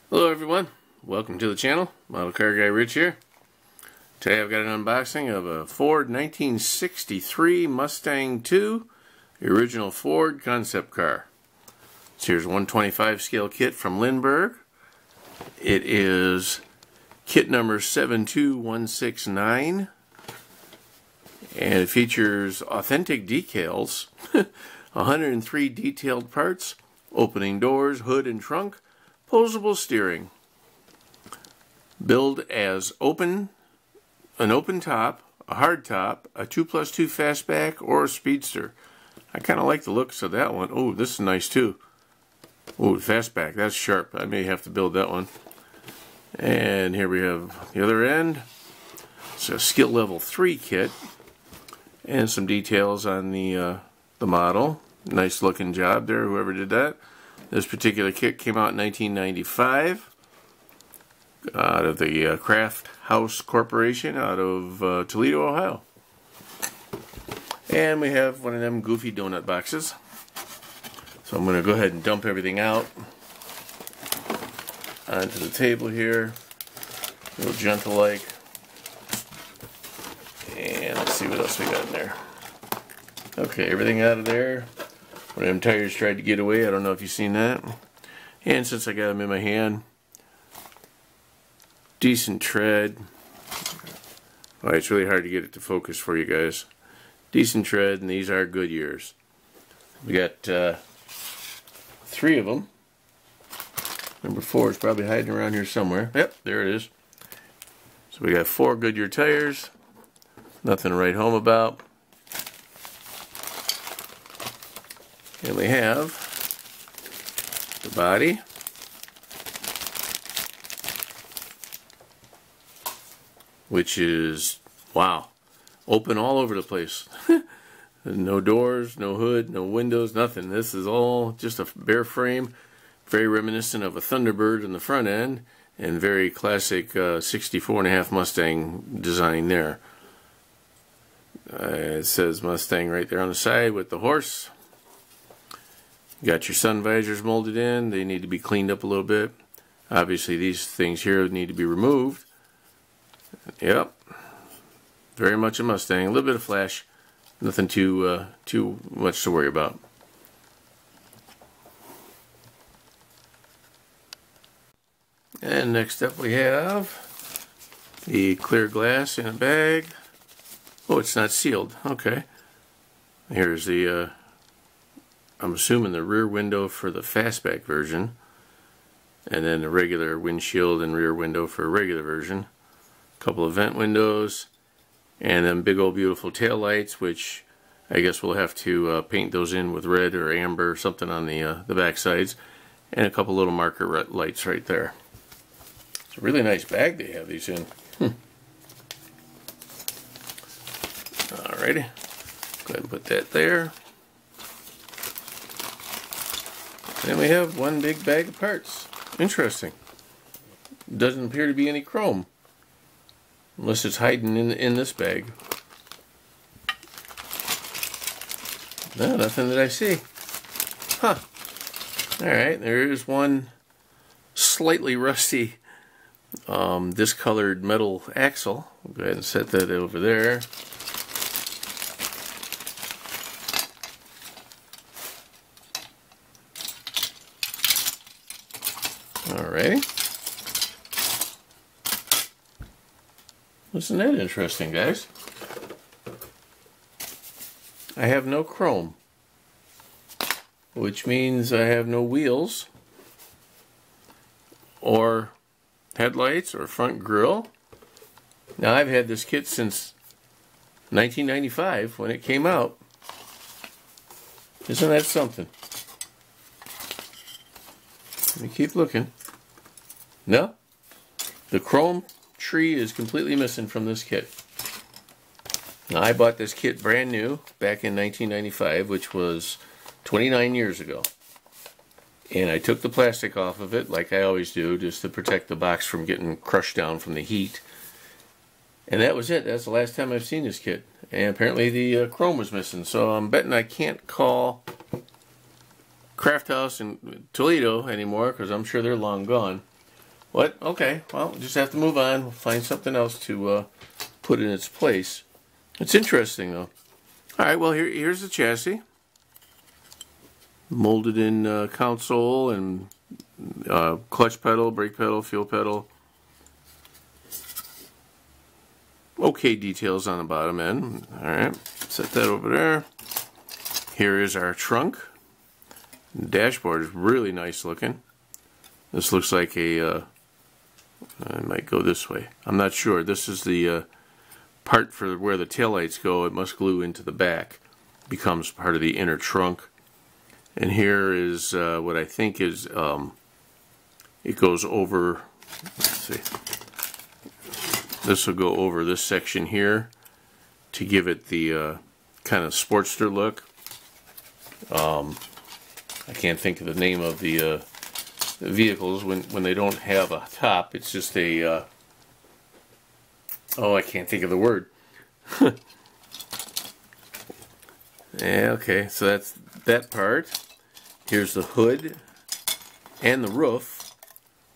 Hello everyone, welcome to the channel. Model Car Guy Rich here. Today I've got an unboxing of a Ford 1963 Mustang II, the original Ford concept car. So here's a 125 scale kit from Lindberg. It is kit number 72169 and it features authentic decals, 103 detailed parts, opening doors, hood and trunk, posable steering. Build as an open top, a hard top, a 2+2 fastback, or a speedster. I kind of like the looks of that one. Oh, this is nice too. Oh, fastback, that's sharp. I may have to build that one. And here we have the other end. It's a skill level 3 kit and some details on the model. Nice looking job there, whoever did that. This particular kit came out in 1995 out of the Craft House Corporation out of Toledo, Ohio. And we have one of them goofy donut boxes. So I'm going to go ahead and dump everything out onto the table here, a little gentle-like. And let's see what else we got in there. Okay, everything out of there. One of them tires tried to get away. I don't know if you've seen that. And since I got them in my hand, decent tread. Oh, it's really hard to get it to focus for you guys. Decent tread, and these are Goodyears. We got 3 of them. Number 4 is probably hiding around here somewhere. Yep, there it is. So we got 4 Goodyear tires. Nothing to write home about. And we have the body, which is, wow, open all over the place. No doors, no hood, no windows, nothing. This is all just a bare frame, very reminiscent of a Thunderbird in the front end, and very classic 64.5 Mustang design there. It says Mustang right there on the side with the horse. You got your sun visors molded in. They need to be cleaned up a little bit. Obviously these things here need to be removed. Yep, very much a Mustang. A little bit of flash, nothing too much to worry about. And next up we have the clear glass in a bag. Oh, it's not sealed. Okay. Here's the I'm assuming the rear window for the fastback version, and then the regular windshield and rear window for a regular version. A couple of vent windows, and then big old beautiful tail lights, which I guess we'll have to paint those in with red or amber or something on the back sides, and a couple little marker lights right there. It's a really nice bag they have these in. Alrighty, go ahead and put that there. Then we have one big bag of parts. Interesting. Doesn't appear to be any chrome, unless it's hiding in this bag. No, nothing that I see. Huh. Alright, there is one slightly rusty discolored metal axle. I'll go ahead and set that over there. Alrighty. Isn't that interesting, guys? I have no chrome, which means I have no wheels or headlights or front grille. Now, I've had this kit since 1995 when it came out. Isn't that something? Let me keep looking. No, the chrome tree is completely missing from this kit. Now, I bought this kit brand new back in 1995, which was 29 years ago. And I took the plastic off of it, like I always do, just to protect the box from getting crushed down from the heat. And that was it. That's the last time I've seen this kit. And apparently the chrome was missing, so I'm betting I can't call Craft House in Toledo anymore, because I'm sure they're long gone. What? Okay, well, we'll just have to move on. We'll find something else to put in its place. It's interesting, though. All right, well, here's the chassis. Molded in console and clutch pedal, brake pedal, fuel pedal. Okay details on the bottom end. All right, set that over there. Here is our trunk. The dashboard is really nice looking. This looks like a, I might go this way. I'm not sure. This is the part for where the taillights go. It must glue into the back. Becomes part of the inner trunk. And here is what I think is, it goes over, let's see. This will go over this section here to give it the kind of Sportster look. I can't think of the name of the vehicles when they don't have a top. It's just a, oh, I can't think of the word. Yeah, okay, so that's that part. Here's the hood and the roof,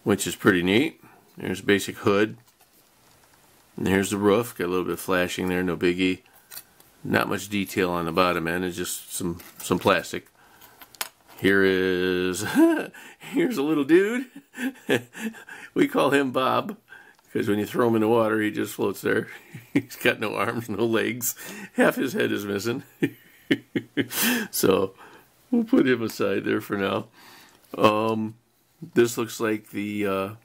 which is pretty neat. There's a basic hood. And here's the roof, got a little bit of flashing there, no biggie. Not much detail on the bottom end, it's just some plastic. Here is, here's a little dude. We call him Bob, because when you throw him in the water, he just floats there. He's got no arms, no legs. Half his head is missing. So, we'll put him aside there for now. This looks like the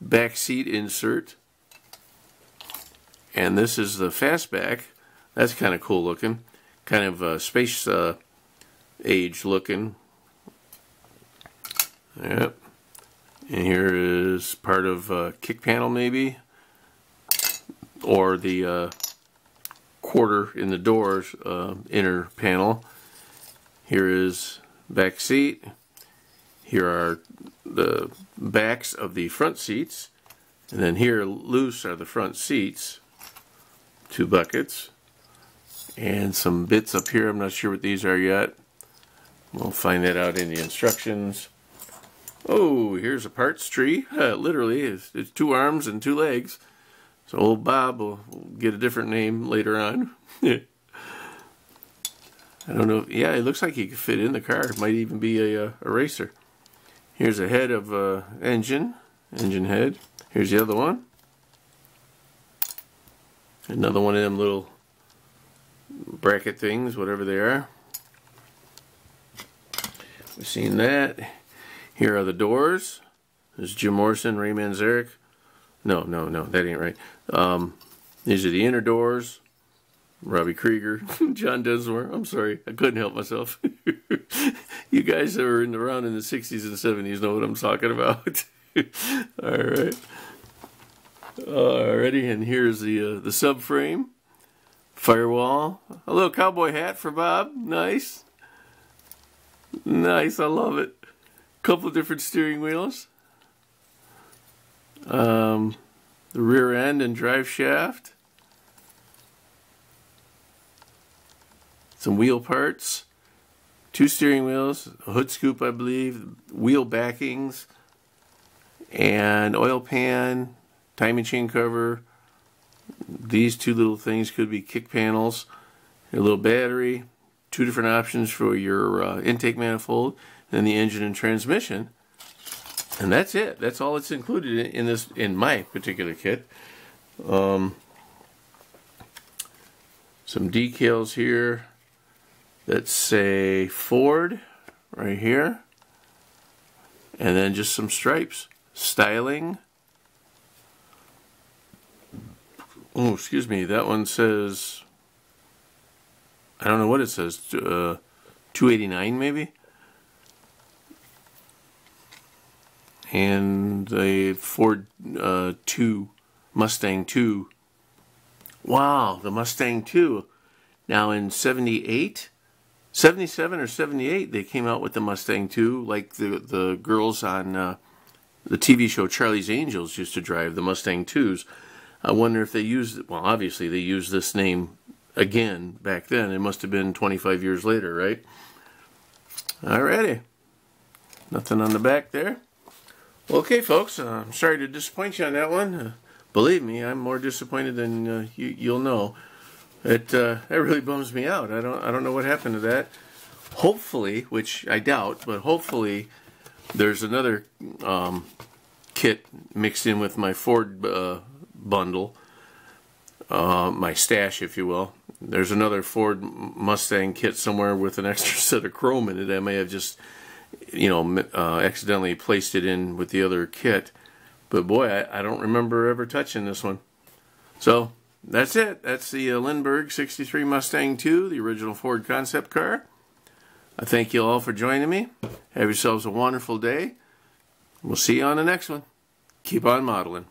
back seat insert. And this is the fastback. That's kind of cool looking. Kind of space age looking. Yep. And here is part of kick panel maybe. Or the quarter in the doors inner panel. Here is back seat. Here are the backs of the front seats. And then here loose are the front seats. 2 buckets. And some bits up here. I'm not sure what these are yet. We'll find that out in the instructions. Oh, here's a parts tree. Literally, it's 2 arms and 2 legs. So old Bob will get a different name later on. I don't know. Yeah, it looks like he could fit in the car. It might even be a racer. Here's a head of engine head. Here's the other one. Another one of them little bracket things, whatever they are. We've seen that. Here are the doors. There's Jim Morrison, Ray Manzarek. No, that ain't right. These are the inner doors. Robbie Krieger, John Densmore. I'm sorry, I couldn't help myself. You guys that were around in the 60s and 70s know what I'm talking about. Alright. Alrighty, and here's the subframe. Firewall. A little cowboy hat for Bob. Nice. Nice, I love it. Couple different steering wheels. The rear end and drive shaft. Some wheel parts. 2 steering wheels. A hood scoop, I believe. Wheel backings. And oil pan. Timing chain cover. These 2 little things could be kick panels. A little battery. 2 different options for your intake manifold. And the engine and transmission. And that's it. That's all it's included in my particular kit. Some decals here that say Ford right here. And then just some stripes. Styling. Oh, excuse me. That one says, I don't know what it says. 289 maybe? And a Ford 2, Mustang 2. Wow, the Mustang 2. Now in 78, 77 or 78, they came out with the Mustang 2, like the girls on the TV show Charlie's Angels used to drive the Mustang 2s. I wonder if they used, well, obviously they used this name again back then. It must have been 25 years later, right? Alrighty. Nothing on the back there. Well, okay, folks, I'm sorry to disappoint you on that one. Believe me, I'm more disappointed than you'll know. That really bums me out. I don't know what happened to that. Hopefully, which I doubt, but hopefully there's another kit mixed in with my Ford bundle, my stash, if you will. There's another Ford Mustang kit somewhere with an extra set of chrome in it. I may have just, accidentally placed it in with the other kit. But boy, I don't remember ever touching this one. So that's it. That's the Lindberg 63 Mustang II, the original Ford concept car. I thank you all for joining me. Have yourselves a wonderful day. We'll see you on the next one. Keep on modeling.